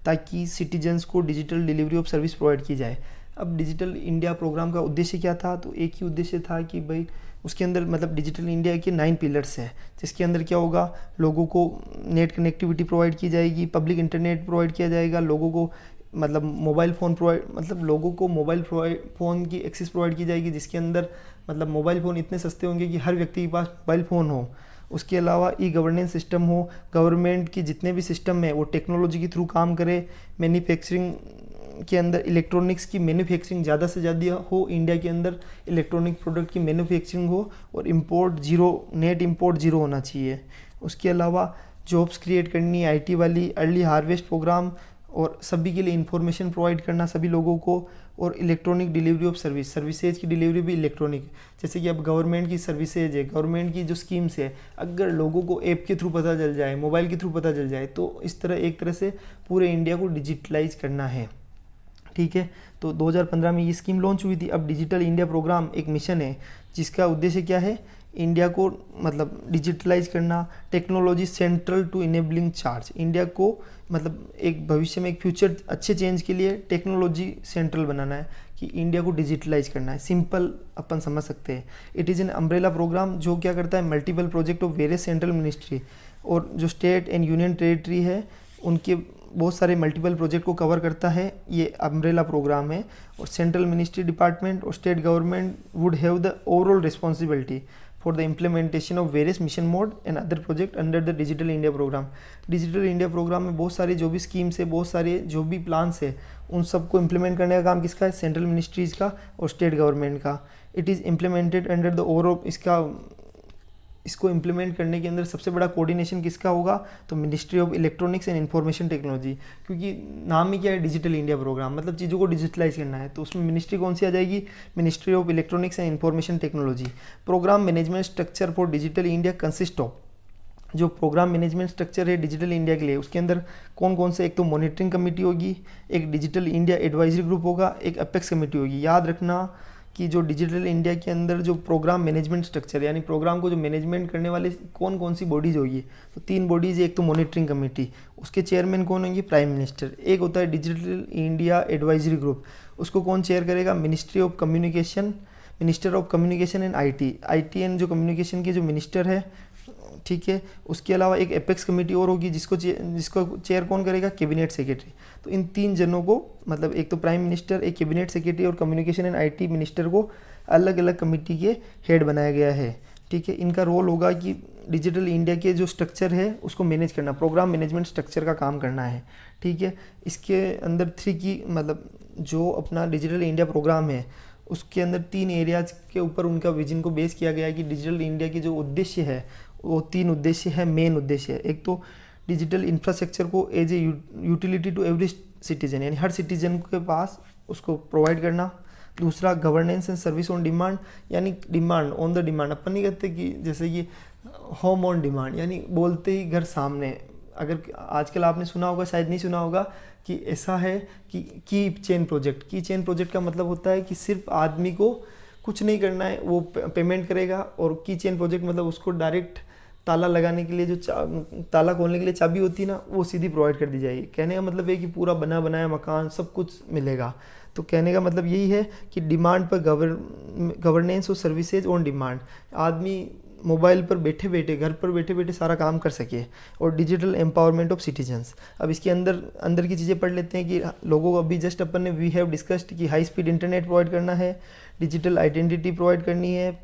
ताकि सिटीजन्स को digital delivery of service provide की जाए। अब डिजिटल इंडिया प्रोग्राम का उद्देश्य क्या था, तो एक ही उद्देश्य था कि भाई उसके अंदर मतलब डिजिटल इंडिया के 9 पिलर्स हैं, जिसके अंदर क्या होगा, लोगों को नेट कनेक्टिविटी प्रोवाइड की जाएगी, पब्लिक इंटरनेट प्रोवाइड किया जाएगा, लोगों को मतलब मोबाइल फ़ोन प्रोवाइड मतलब लोगों को मोबाइल फ़ोन की एक्सेस प्रोवाइड की जाएगी, जिसके अंदर मतलब मोबाइल फ़ोन इतने सस्ते होंगे कि हर व्यक्ति के पास मोबाइल फ़ोन हो। उसके अलावा ई गवर्नेंस सिस्टम हो, गवर्नमेंट की जितने भी सिस्टम है वो टेक्नोलॉजी के थ्रू काम करे। मैन्युफैक्चरिंग के अंदर इलेक्ट्रॉनिक्स की मैन्युफैक्चरिंग ज़्यादा से ज़्यादा हो, इंडिया के अंदर इलेक्ट्रॉनिक प्रोडक्ट की मैन्युफैक्चरिंग हो, और import zero, net import zero होना चाहिए। उसके अलावा जॉब्स क्रिएट करनी, आईटी वाली, अर्ली हार्वेस्ट प्रोग्राम, और सभी के लिए इंफॉर्मेशन प्रोवाइड करना सभी लोगों को, और इलेक्ट्रॉनिक डिलीवरी ऑफ सर्विसेज की डिलीवरी भी इलेक्ट्रॉनिक। जैसे कि अब गवर्नमेंट की सर्विसेज है, गवर्नमेंट की जो स्कीम्स है, अगर लोगों को ऐप के थ्रू पता चल जाए, मोबाइल के थ्रू पता चल जाए, तो इस तरह एक तरह से पूरे इंडिया को डिजिटलाइज करना है। ठीक है, तो 2015 में ये स्कीम लॉन्च हुई थी। अब डिजिटल इंडिया प्रोग्राम एक मिशन है जिसका उद्देश्य क्या है, इंडिया को मतलब डिजिटलाइज करना, technology central to enabling charge. India को मतलब एक भविष्य में एक फ्यूचर अच्छे चेंज के लिए टेक्नोलॉजी सेंट्रल बनाना है, कि इंडिया को डिजिटलाइज करना है। सिंपल अपन समझ सकते हैं। It is an umbrella programme जो क्या करता है, multiple project of various central ministry और जो स्टेट एंड यूनियन टेरिटरी है उनके बहुत सारे मल्टीपल प्रोजेक्ट को कवर करता है। ये अम्ब्रेला प्रोग्राम है, और सेंट्रल मिनिस्ट्री डिपार्टमेंट और state government would have the overall responsibility for the implementation of various mission mode and other project under the digital India programme. Digital India programme में बहुत सारे जो भी स्कीम्स है, बहुत सारे जो भी प्लान्स है, उन सबको इम्प्लीमेंट करने का काम किसका है, सेंट्रल मिनिस्ट्रीज़ का और स्टेट गवर्नमेंट का। It is implemented under the overall इसको इम्प्लीमेंट करने के अंदर सबसे बड़ा कोऑर्डिनेशन किसका होगा, तो ministry of electronics and information technology. क्योंकि नाम ही क्या है, डिजिटल इंडिया प्रोग्राम, मतलब चीज़ों को डिजिटलाइज करना है, तो उसमें मिनिस्ट्री कौन सी आ जाएगी, ministry of electronics and information technology. Programme management structure for digital India consist of, जो प्रोग्राम मैनेजमेंट स्ट्रक्चर है डिजिटल इंडिया के लिए, उसके अंदर कौन कौन से, एक तो मॉनिटरिंग कमेटी होगी, एक डिजिटल इंडिया एडवाइजरी ग्रुप होगा, एक अपेक्स कमेटी होगी। याद रखना कि जो डिजिटल इंडिया के अंदर जो प्रोग्राम मैनेजमेंट स्ट्रक्चर यानी प्रोग्राम को जो मैनेजमेंट करने वाले कौन कौन सी बॉडीज़ होगी, तो 3 बॉडीज़। एक तो मॉनिटरिंग कमेटी, उसके चेयरमैन कौन होंगे, प्राइम मिनिस्टर। एक होता है डिजिटल इंडिया एडवाइजरी ग्रुप, उसको कौन चेयर करेगा, ministry of communication, minister of communication and IT and जो कम्युनिकेशन के जो मिनिस्टर है। ठीक है, उसके अलावा एक एपेक्स कमेटी और होगी जिसको चेयर कौन करेगा, कैबिनेट सेक्रेटरी। तो इन 3 जनों को मतलब एक तो प्राइम मिनिस्टर, एक कैबिनेट सेक्रेटरी और कम्युनिकेशन एंड आईटी मिनिस्टर को अलग अलग कमेटी के हेड बनाया गया है। ठीक है, इनका रोल होगा कि डिजिटल इंडिया के जो स्ट्रक्चर है उसको मैनेज करना, प्रोग्राम मैनेजमेंट स्ट्रक्चर का काम करना है। ठीक है, इसके अंदर 3 की मतलब जो अपना डिजिटल इंडिया प्रोग्राम है उसके अंदर 3 एरियाज़ के ऊपर उनका विजन को बेस किया गया है कि डिजिटल इंडिया की जो उद्देश्य है वो 3 उद्देश्य है, मेन उद्देश्य है। एक तो डिजिटल इंफ्रास्ट्रक्चर को as a utility to every citizen, यानी हर सिटीजन के पास उसको प्रोवाइड करना। दूसरा governance and service on demand, यानी डिमांड ऑन द डिमांड। अपन नहीं कहते कि जैसे कि होम ऑन डिमांड यानी बोलते ही घर सामने। अगर आजकल आपने सुना होगा, शायद नहीं सुना होगा, कि ऐसा है कि की चेन प्रोजेक्ट का मतलब होता है कि सिर्फ आदमी को कुछ नहीं करना है, वो पेमेंट करेगा, और की चेन प्रोजेक्ट मतलब उसको डायरेक्ट ताला लगाने के लिए जो ताला खोलने के लिए चाबी होती है ना, वो सीधी प्रोवाइड कर दी जाएगी। कहने का मतलब है कि पूरा बना बनाया मकान सब कुछ मिलेगा। तो कहने का मतलब यही है कि डिमांड पर गवर्नेंस और सर्विसेज ऑन डिमांड, आदमी मोबाइल पर बैठे बैठे, घर पर बैठे बैठे सारा काम कर सके। और डिजिटल एम्पावरमेंट ऑफ सिटीजन्स, अब इसके अंदर अंदर की चीज़ें पढ़ लेते हैं कि लोगों को अभी जस्ट अपन ने वी हैव डिस्कस्ड कि हाई स्पीड इंटरनेट प्रोवाइड करना है, डिजिटल आइडेंटिटी प्रोवाइड करनी है,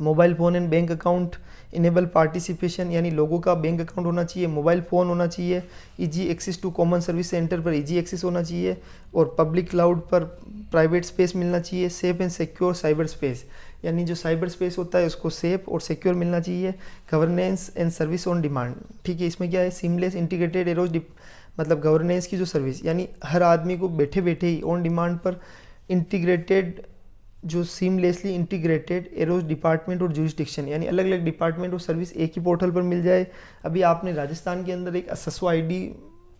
mobile phone and bank account enable participation, यानी लोगों का बैंक अकाउंट होना चाहिए, मोबाइल फ़ोन होना चाहिए, easy access to common service centre पर इजी एक्सेस होना चाहिए, और पब्लिक क्लाउड पर प्राइवेट स्पेस मिलना चाहिए, safe and secure cyber space, यानी जो साइबर स्पेस होता है उसको सेफ और सिक्योर मिलना चाहिए, governance and service on demand. ठीक है, इसमें क्या है, सीमलेस इंटीग्रेटेड एरोज मतलब गवर्नेंस की जो सर्विस, यानी हर आदमी को बैठे बैठे ही ऑन डिमांड पर इंटीग्रेटेड, जो सीमलेसली इंटीग्रेटेड एरोज डिपार्टमेंट और जुरिस्डिक्शन, यानी अलग अलग डिपार्टमेंट और सर्विस एक ही पोर्टल पर मिल जाए। अभी आपने राजस्थान के अंदर एक अससो आईडी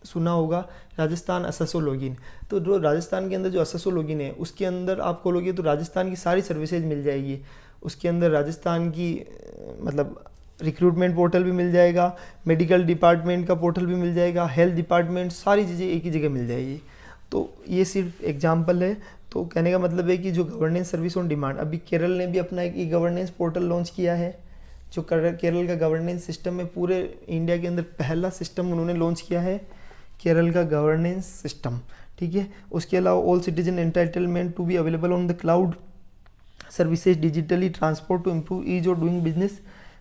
सुना होगा, राजस्थान अससो लॉगिन। तो जो राजस्थान के अंदर जो अससो लॉगिन है उसके अंदर आप खोलोगे तो राजस्थान की सारी सर्विसेज मिल जाएगी। उसके अंदर राजस्थान की मतलब रिक्रूटमेंट पोर्टल भी मिल जाएगा, मेडिकल डिपार्टमेंट का पोर्टल भी मिल जाएगा, हेल्थ डिपार्टमेंट, सारी चीज़ें एक ही जगह मिल जाएगी। तो ये सिर्फ एग्जाम्पल है। तो कहने का मतलब है कि जो गवर्नेंस सर्विस ऑन डिमांड, अभी केरल ने भी अपना एक ई गवर्नेंस पोर्टल लॉन्च किया है, जो केरल का गवर्नेंस सिस्टम में पूरे इंडिया के अंदर पहला सिस्टम उन्होंने लॉन्च किया है, केरल का गवर्नेंस सिस्टम। ठीक है, उसके अलावा all citizen entitlement to be available on the cloud services digitally transport to improve ease of doing business,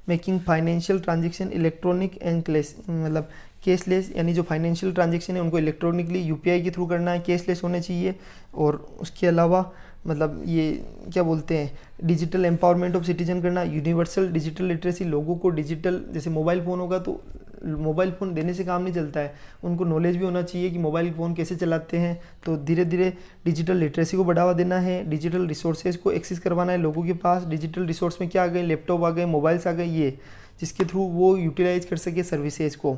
making financial transaction electronic and मतलब केसलेस, यानी जो फाइनेंशियल ट्रांजेक्शन है उनको इलेक्ट्रॉनिकली यूपीआई के थ्रू करना है, केसलेस होने चाहिए। और उसके अलावा मतलब ये क्या बोलते हैं, डिजिटल एम्पावरमेंट ऑफ सिटीजन करना, यूनिवर्सल डिजिटल लिटरेसी, लोगों को डिजिटल, जैसे मोबाइल फ़ोन होगा तो मोबाइल फ़ोन देने से काम नहीं चलता है, उनको नॉलेज भी होना चाहिए कि मोबाइल फ़ोन कैसे चलाते हैं। तो धीरे धीरे डिजिटल लिटरेसी को बढ़ावा देना है, डिजिटल रिसोर्सेज को एक्सेस करवाना है लोगों के पास। डिजिटल रिसोर्स में क्या आ गए, लैपटॉप आ गए, मोबाइल्स आ गए, ये जिसके थ्रू वो यूटिलाइज कर सके सर्विसेज को।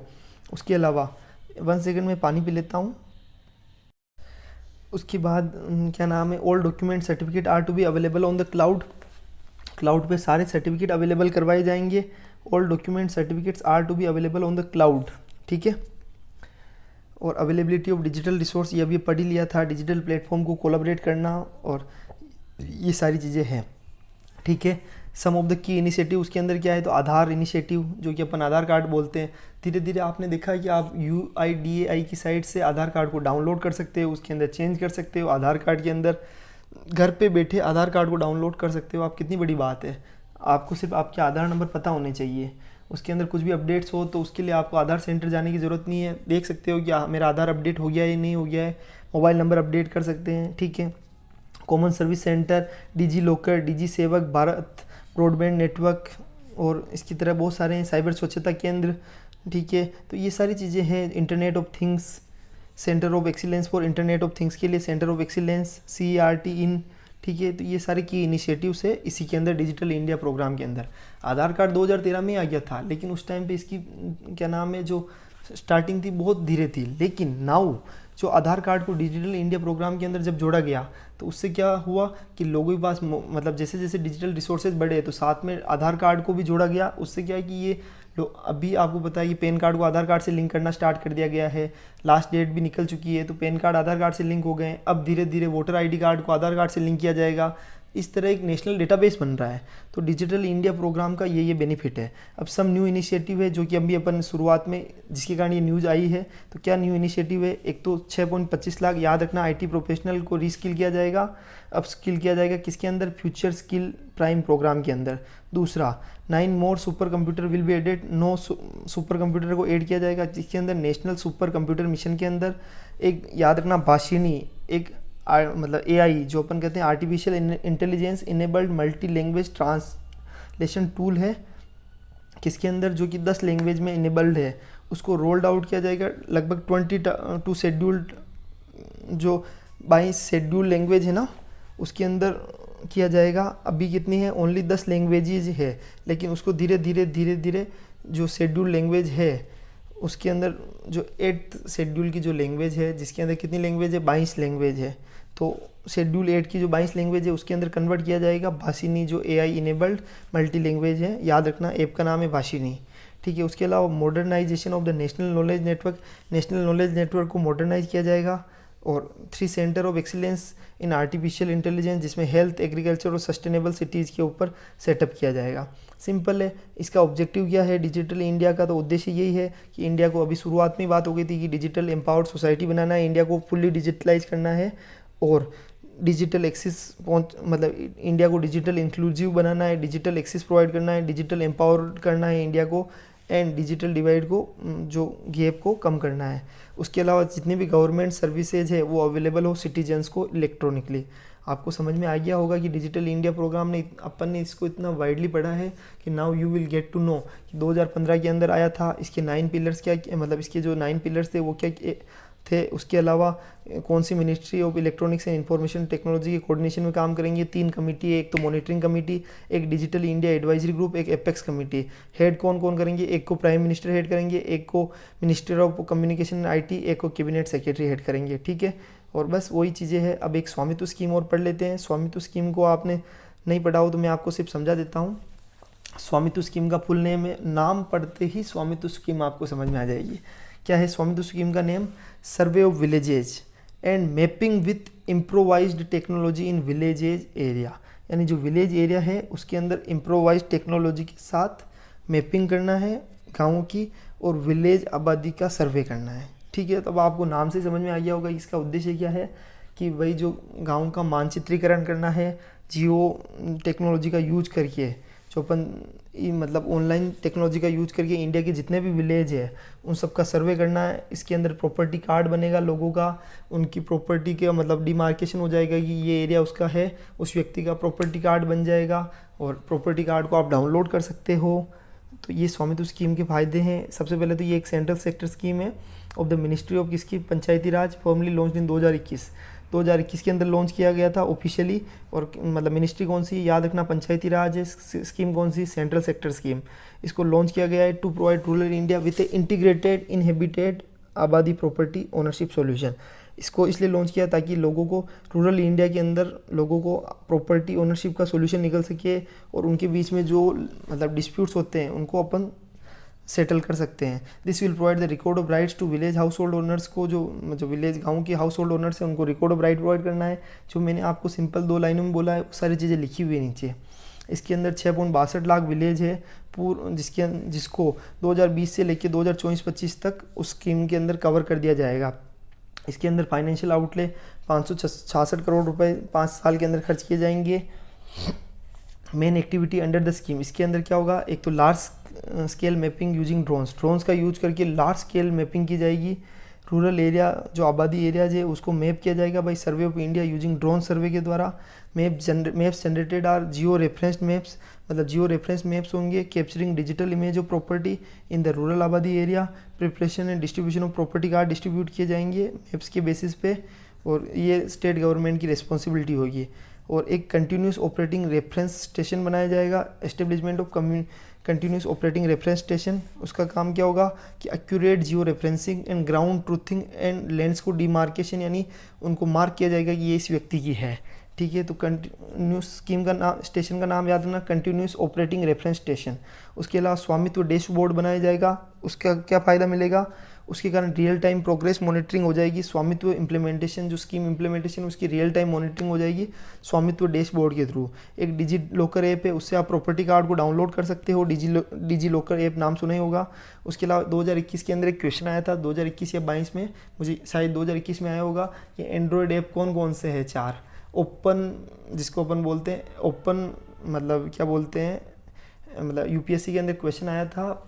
उसके अलावा 1 सेकंड में पानी पी लेता हूँ। उसके बाद क्या नाम है, all document certificate are to be available on the cloud, cloud पे सारे सर्टिफिकेट अवेलेबल करवाए जाएंगे। All document certificates are to be available on the cloud. ठीक है, और अवेलेबिलिटी ऑफ डिजिटल रिसोर्स, ये अभी पढ़ ही लिया था, डिजिटल प्लेटफॉर्म को कोलैबोरेट करना, और ये सारी चीज़ें हैं। ठीक है, सम ऑफ द की इनिशिएटिव उसके अंदर क्या है, तो आधार इनिशिएटिव, जो कि अपन आधार कार्ड बोलते हैं। धीरे धीरे आपने देखा है कि आप UIDAI की साइट से आधार कार्ड को डाउनलोड कर सकते हो, उसके अंदर चेंज कर सकते हो, आधार कार्ड के अंदर घर पे बैठे आधार कार्ड को डाउनलोड कर सकते हो। आप कितनी बड़ी बात है, आपको सिर्फ आपके आधार नंबर पता होने चाहिए। उसके अंदर कुछ भी अपडेट्स हो तो उसके लिए आपको आधार सेंटर जाने की ज़रूरत नहीं है, देख सकते हो कि मेरा आधार अपडेट हो गया है या नहीं हो गया है, मोबाइल नंबर अपडेट कर सकते हैं। ठीक है, common service centre, digi locker, डिजी सेवक, भारत ब्रॉडबैंड नेटवर्क, और इसकी तरह बहुत सारे हैं, साइबर स्वच्छता केंद्र। ठीक है, तो ये सारी चीज़ें हैं। Internet of things, centre of excellence for internet of things के लिए सेंटर ऑफ एक्सीलेंस CERT इन। ठीक है, तो ये सारे की इनिशिएटिव्स है इसी के अंदर, डिजिटल इंडिया प्रोग्राम के अंदर। आधार कार्ड 2013 में आ गया था, लेकिन उस टाइम पे इसकी क्या नाम है, जो स्टार्टिंग थी बहुत धीरे थी। लेकिन नाउ जो आधार कार्ड को डिजिटल इंडिया प्रोग्राम के अंदर जब जोड़ा गया तो उससे क्या हुआ कि लोगों के पास मतलब जैसे जैसे डिजिटल रिसोर्सेज बढ़े तो साथ में आधार कार्ड को भी जोड़ा गया। उससे क्या है कि ये अभी आपको पता है कि पैन कार्ड को आधार कार्ड से लिंक करना स्टार्ट कर दिया गया है, लास्ट डेट भी निकल चुकी है, तो पैन कार्ड आधार कार्ड से लिंक हो गए। अब धीरे धीरे वोटर ID कार्ड को आधार कार्ड से लिंक किया जाएगा। इस तरह एक नेशनल डेटाबेस बन रहा है। तो डिजिटल इंडिया प्रोग्राम का ये बेनिफिट है। अब सम न्यू इनिशिएटिव है जो कि अभी अपन शुरुआत में जिसके कारण ये न्यूज़ आई है। तो क्या न्यू इनिशिएटिव है, एक तो 6.25 लाख, याद रखना, IT प्रोफेशनल को रीस्किल किया जाएगा, अब स्किल किया जाएगा किसके अंदर, फ्यूचर स्किल प्राइम प्रोग्राम के अंदर। दूसरा 9 more super computer will be added, 9 super computer को ऐड किया जाएगा जिसके अंदर नेशनल सुपर कंप्यूटर मिशन के अंदर। एक याद रखना भाषिणी, एक मतलब AI जो अपन कहते हैं artificial intelligence enabled multi language translation tool है किसके अंदर, जो कि 10 लैंग्वेज में इनेबल्ड है। उसको रोल्ड आउट किया जाएगा लगभग 22 शेड्यूल्ड, जो 22 शेड्यूल लैंग्वेज है ना, उसके अंदर किया जाएगा। अभी कितनी है, ओनली 10 लैंग्वेजेज है, लेकिन उसको धीरे धीरे जो शेड्यूल लैंग्वेज है उसके अंदर, जो 8th शेड्यूल की जो लैंग्वेज है, जिसके अंदर कितनी लैंग्वेज है, 22 लैंग्वेज है, तो शेड्यूल 8 की जो 22 लैंग्वेज है उसके अंदर कन्वर्ट किया जाएगा भाषिनी, जो AI इनेबल्ड मल्टी लैंग्वेज है। याद रखना ऐप का नाम है भाषिनी, ठीक है। उसके अलावा modernisation of the national knowledge network को मॉडर्नाइज किया जाएगा। और 3 centre of excellence in artificial intelligence, जिसमें हेल्थ, एग्रीकल्चर और सस्टेनेबल सिटीज़ के ऊपर सेटअप किया जाएगा। सिंपल है। इसका ऑब्जेक्टिव क्या है डिजिटल इंडिया का, तो उद्देश्य यही है कि इंडिया को, अभी शुरुआत में बात हो गई थी कि डिजिटल एम्पावर्ड सोसाइटी बनाना है, इंडिया को फुल्ली डिजिटलाइज करना है और डिजिटल एक्सेस मतलब इंडिया को डिजिटल इंक्लूसिव बनाना है, डिजिटल एक्सेस प्रोवाइड करना है, डिजिटल एम्पावर करना है इंडिया को, एंड डिजिटल डिवाइड को, जो गैप को कम करना है। उसके अलावा जितनी भी गवर्नमेंट सर्विसेज है वो अवेलेबल हो सिटीजन्स को इलेक्ट्रॉनिकली। आपको समझ में आ गया होगा कि डिजिटल इंडिया प्रोग्राम ने, अपन ने इसको इतना वाइडली पढ़ा है कि now you will get to know कि 2015 के अंदर आया था। इसके 9 पिलर्स क्या, मतलब इसके जो 9 पिलर्स थे वो क्या थे। उसके अलावा कौन सी ministry of electronics and information technology के कोऑर्डिनेशन में काम करेंगे, 3 कमेटी है, एक तो मॉनिटरिंग कमेटी, एक डिजिटल इंडिया एडवाइजरी ग्रुप, एक एपेक्स कमेटी। हेड कौन कौन करेंगे, एक को प्राइम मिनिस्टर हेड करेंगे, एक को minister of communication and IT, एक को कैबिनेट सेक्रेटरी हेड करेंगे, ठीक है। और बस वही चीज़ें हैं। अब एक स्वामित्व स्कीम और पढ़ लेते हैं। स्वामित्व स्कीम को आपने नहीं पढ़ा हो तो मैं आपको सिर्फ समझा देता हूँ। स्वामित्व स्कीम का फुल नेम है, नाम पढ़ते ही स्वामित्व स्कीम आपको समझ में आ जाएगी। क्या है स्वामित्व स्कीम का name, survey of villages and mapping with improvised technology in villages area. यानी जो विलेज एरिया है उसके अंदर इम्प्रोवाइज्ड टेक्नोलॉजी के साथ मैपिंग करना है गाँवों की, और विलेज आबादी का सर्वे करना है, ठीक है। तब आपको नाम से समझ में आ गया होगा इसका उद्देश्य क्या है, कि वही जो गाँव का मानचित्रीकरण करना है जियो टेक्नोलॉजी का यूज करके, जो अपन मतलब ऑनलाइन टेक्नोलॉजी का यूज करके इंडिया के जितने भी विलेज है उन सब का सर्वे करना है। इसके अंदर प्रॉपर्टी कार्ड बनेगा लोगों का, उनकी प्रॉपर्टी के मतलब डिमार्केशन हो जाएगा कि ये एरिया उसका है, उस व्यक्ति का प्रॉपर्टी कार्ड बन जाएगा और प्रॉपर्टी कार्ड को आप डाउनलोड कर सकते हो। तो ये स्वामित्व स्कीम के फ़ायदे हैं। सबसे पहले तो ये एक सेंट्रल सेक्टर स्कीम है ऑफ द मिनिस्ट्री ऑफ किसकी, पंचायती राज, फॉर्मली लॉन्च इन 2021 के अंदर लॉन्च किया गया था ऑफिशियली। और मतलब मिनिस्ट्री कौन सी, याद रखना पंचायती राज है। स्कीम कौन सी, सेंट्रल सेक्टर स्कीम। इसको लॉन्च किया गया है to provide rural India with a integrated inhabited आबादी प्रॉपर्टी ओनरशिप सॉल्यूशन। इसको इसलिए लॉन्च किया ताकि लोगों को, रूरल इंडिया के अंदर लोगों को प्रॉपर्टी ओनरशिप का सॉल्यूशन निकल सके और उनके बीच में जो मतलब डिस्प्यूट्स होते हैं उनको अपन सेटल कर सकते हैं। This will provide the record of rights to village household owners को, जो विलेज गाँव के हाउस होल्ड ओनर्स हैं उनको रिकॉर्ड ऑफ राइट प्रोवाइड करना है। जो मैंने आपको सिंपल 2 लाइनों में बोला है वो सारी चीज़ें लिखी हुई है नीचे। इसके अंदर 6.62 लाख विलेज है जिसको 2020 से लेकर 2024-25 तक उस स्कीम के अंदर कवर कर दिया जाएगा। इसके अंदर फाइनेंशियल आउटले 566 करोड़ रुपए 5 साल के अंदर खर्च किए जाएंगे। Main activity under the scheme, इसके अंदर क्या होगा, एक तो large scale mapping using drones का यूज करके लार्ज स्केल मैपिंग की जाएगी। रूरल एरिया जो आबादी एरियाज है उसको मैप किया जाएगा बाई survey of India using drone survey के द्वारा। Maps generated are geo referenced maps, मतलब जियो रेफरेंस मैप्स होंगे capturing digital image of property in the rural आबादी area. Preparation and distribution of property card distribute किए जाएंगे maps के basis पे, और ये स्टेट गवर्नमेंट की रिस्पॉन्सिबिलिटी होगी। और एक कंटिन्यूस ऑपरेटिंग रेफरेंस स्टेशन बनाया जाएगा, establishment of continuous operating reference station. उसका काम क्या होगा कि accurate geo referencing and ground truthing and lands को डिमार्केशन, यानी उनको मार्क किया जाएगा कि ये इस व्यक्ति की है, ठीक है। तो कंटिन्यूस स्कीम का नाम, स्टेशन का नाम याद रखना, कंटिन्यूस ऑपरेटिंग रेफरेंस स्टेशन। उसके अलावा स्वामित्व डैशबोर्ड बनाया जाएगा। उसका क्या फ़ायदा मिलेगा, उसके कारण रियल टाइम प्रोग्रेस मॉनिटरिंग हो जाएगी। स्वामित्व इम्प्लीमेंटेशन, जो स्कीम इम्प्लीमेंटेशन उसकी रियल टाइम मॉनिटरिंग हो जाएगी स्वामित्व डैशबोर्ड के थ्रू। एक डिजी लॉकर ऐप है, उससे आप प्रॉपर्टी कार्ड को डाउनलोड कर सकते हो। डिजी लॉकर ऐप नाम सुना ही होगा। उसके अलावा 2021 के अंदर एक क्वेश्चन आया था, 2021 या 22 में, मुझे शायद 2021 में आया होगा कि एंड्रॉयड ऐप कौन कौन से है, 4 ओपन, जिसको अपन बोलते हैं ओपन, मतलब क्या बोलते हैं, मतलब यूपीएससी के अंदर क्वेश्चन आया था,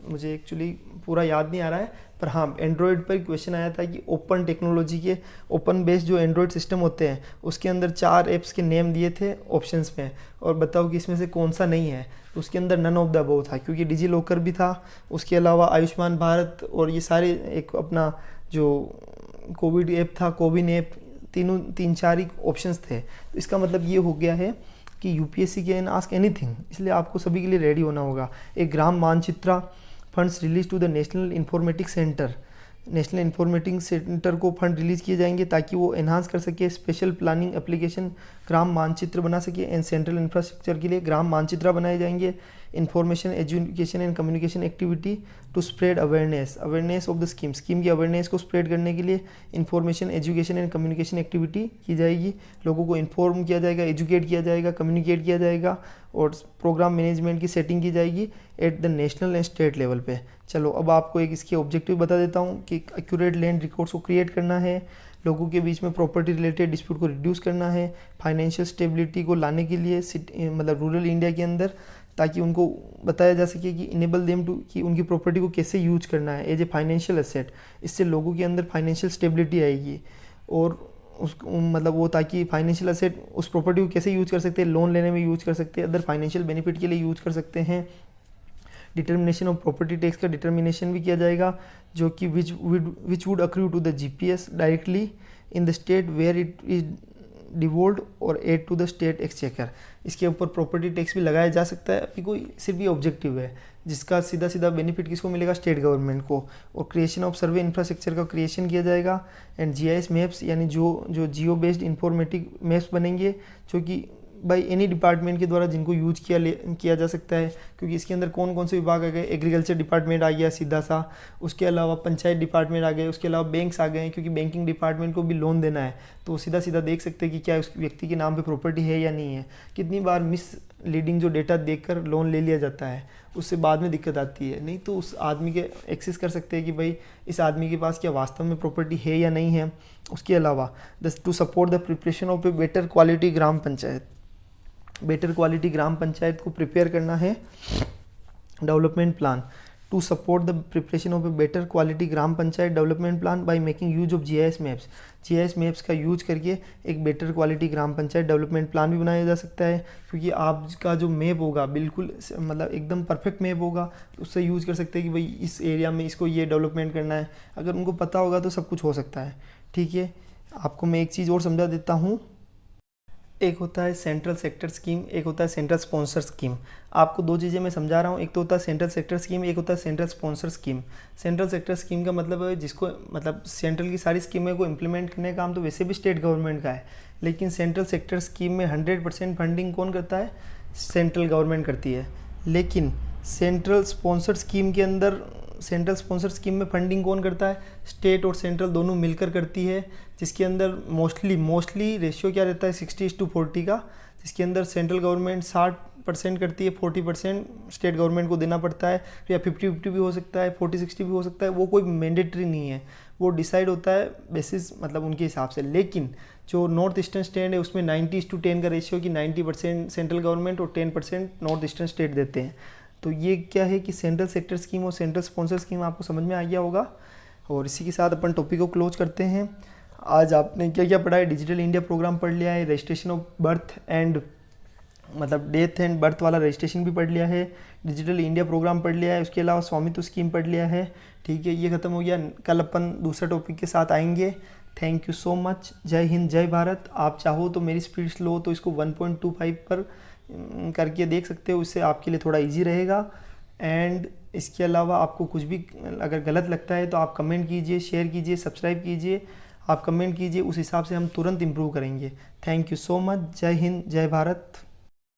मुझे एक्चुअली पूरा याद नहीं आ रहा है, पर हाँ एंड्रॉयड पर क्वेश्चन आया था कि ओपन टेक्नोलॉजी के, ओपन बेस्ड जो एंड्रॉयड सिस्टम होते हैं उसके अंदर 4 ऐप्स के नेम दिए थे ऑप्शंस में, और बताओ कि इसमें से कौन सा नहीं है। तो उसके अंदर नन ऑफ द अबव था, क्योंकि डिजी लॉकर भी था, उसके अलावा आयुष्मान भारत और ये सारे, एक अपना जो कोविड ऐप था, कोविन ऐप तीन चार ही ऑप्शंस थे। तो इसका मतलब ये हो गया है कि यूपीएससी कैन आस्क एनीथिंग, इसलिए आपको सभी के लिए रेडी होना होगा। एक ग्राम मानचित्र funds release to the national informatics centre, national informatics centre को फंड रिलीज़ किए जाएंगे ताकि वो एनहांस कर सके स्पेशल प्लानिंग एप्लीकेशन, ग्राम मानचित्र बना सके। एंड सेंट्रल इंफ्रास्ट्रक्चर के लिए ग्राम मानचित्र बनाए जाएंगे। Information education and communication activity to spread awareness of the scheme की अवेयरनेस को स्प्रेड करने के लिए information education and communication activity की जाएगी। लोगों को इन्फॉर्म किया जाएगा, एजुकेट किया जाएगा, कम्युनिकेट किया जाएगा और प्रोग्राम मैनेजमेंट की सेटिंग की जाएगी at the national and state level पे। चलो अब आपको एक इसके ऑब्जेक्टिव बता देता हूँ कि एक्यूरेट लैंड रिकॉर्ड्स को क्रिएट करना है, लोगों के बीच में प्रॉपर्टी रिलेटेड डिस्प्यूट को रिड्यूस करना है, फाइनेंशियल स्टेबिलिटी को लाने के लिए मतलब रूरल इंडिया के अंदर, ताकि उनको बताया जा सके कि इनेबल देम टू कि उनकी प्रॉपर्टी को कैसे यूज करना है एज ए फाइनेंशियल एसेट। इससे लोगों के अंदर फाइनेंशियल स्टेबिलिटी आएगी और उस मतलब वो ताकि फाइनेंशियल एसेट उस प्रॉपर्टी को कैसे यूज कर सकते हैं, लोन लेने में यूज कर सकते हैं, अदर फाइनेंशियल बेनिफिट के लिए यूज कर सकते हैं। डिटर्मिनेशन ऑफ प्रॉपर्टी टैक्स का डिटर्मिनेशन भी किया जाएगा, जो कि which would accrue to the GPs directly in the state where it is devolved और add to the state exchequer. इसके ऊपर प्रॉपर्टी टैक्स भी लगाया जा सकता है। अभी कोई सिर्फ ये ऑब्जेक्टिव है जिसका सीधा सीधा बेनिफिट किसको मिलेगा, स्टेट गवर्नमेंट को। और क्रिएशन ऑफ सर्वे इंफ्रास्ट्रक्चर का क्रिएशन किया जाएगा। एंड जीआईएस मैप्स यानी जो जियो बेस्ड इंफॉर्मेटिक मैप्स बनेंगे, जो कि बाई एनी डिपार्टमेंट के द्वारा जिनको यूज किया जा सकता है, क्योंकि इसके अंदर कौन कौन से विभाग आ गए, एग्रीकल्चर डिपार्टमेंट आ गया सीधा सा, उसके अलावा पंचायत डिपार्टमेंट आ गए, उसके अलावा बैंक्स आ गए, क्योंकि बैंकिंग डिपार्टमेंट को भी लोन देना है तो वो सीधा सीधा देख सकते हैं कि क्या उस व्यक्ति के नाम पे प्रॉपर्टी है या नहीं है। कितनी बार मिस लीडिंग जो डेटा देखकर लोन ले लिया जाता है, उससे बाद में दिक्कत आती है। नहीं तो उस आदमी के एक्सेस कर सकते हैं कि भाई इस आदमी के पास क्या वास्तव में प्रॉपर्टी है या नहीं है। उसके अलावा to support the preparation of a better quality gram panchayat, better quality gram panchayat को प्रिपेयर करना है। Development plan to support the preparation of a better quality gram panchayat development plan by making use of GIS maps. GIS maps का use करके एक better quality gram panchayat development plan भी बनाया जा सकता है, क्योंकि आपका जो मैप होगा बिल्कुल मतलब एकदम परफेक्ट मैप होगा, उससे यूज कर सकते हैं कि भाई इस एरिया में इसको ये डेवलपमेंट करना है। अगर उनको पता होगा तो सब कुछ हो सकता है। ठीक है, आपको मैं एक चीज़ और समझा देता हूँ। एक होता है सेंट्रल सेक्टर स्कीम, एक होता है सेंट्रल स्पॉन्सर स्कीम। आपको दो चीज़ें मैं समझा रहा हूँ, एक तो होता है सेंट्रल सेक्टर स्कीम, एक होता है central sponsor scheme. Central sector scheme का मतलब है जिसको मतलब सेंट्रल की सारी स्कीमें को इम्प्लीमेंट करने का काम तो वैसे भी स्टेट गवर्नमेंट का है, लेकिन सेंट्रल सेक्टर स्कीम में 100% फंडिंग कौन करता है, सेंट्रल गवर्नमेंट करती है। लेकिन सेंट्रल स्पॉन्सर स्कीम के अंदर सेंट्रल स्पॉन्सर स्कीम में फंडिंग कौन करता है, स्टेट और सेंट्रल दोनों मिलकर करती है, जिसके अंदर मोस्टली रेशियो क्या रहता है 60:40 का, जिसके अंदर सेंट्रल गवर्नमेंट 60% करती है, 40% स्टेट गवर्नमेंट को देना पड़ता है, या 50-50 भी हो सकता है, 40-60 भी हो सकता है। वो कोई मैंडेटरी नहीं है, वो डिसाइड होता है बेसिस मतलब उनके हिसाब से। लेकिन जो नॉर्थ ईस्टर्न स्टेट है उसमें 90:10 का रेशियो कि 90% सेंट्रल गवर्नमेंट और 10% नॉर्थ ईस्टर्न स्टेट देते हैं। तो ये क्या है कि सेंट्रल सेक्टर स्कीम और सेंट्रल स्पॉन्सर स्कीम आपको समझ में आ गया होगा। और इसी के साथ अपन टॉपिक को क्लोज करते हैं। आज आपने क्या क्या पढ़ा है, डिजिटल इंडिया प्रोग्राम पढ़ लिया है, रजिस्ट्रेशन ऑफ बर्थ एंड मतलब डेथ एंड बर्थ वाला रजिस्ट्रेशन भी पढ़ लिया है, डिजिटल इंडिया प्रोग्राम पढ़ लिया है, उसके अलावा स्वामित्व स्कीम पढ़ लिया है। ठीक है, ये खत्म हो गया। कल अपन दूसरा टॉपिक के साथ आएंगे। Thank you so much. जय हिंद, जय भारत। आप चाहो तो मेरी स्पीड स्लो तो इसको 1.25 पर करके देख सकते हो, इससे आपके लिए थोड़ा इजी रहेगा। एंड इसके अलावा आपको कुछ भी अगर गलत लगता है तो आप कमेंट कीजिए, शेयर कीजिए, सब्सक्राइब कीजिए। आप कमेंट कीजिए, उस हिसाब से हम तुरंत इम्प्रूव करेंगे। Thank you so much. जय हिंद, जय भारत।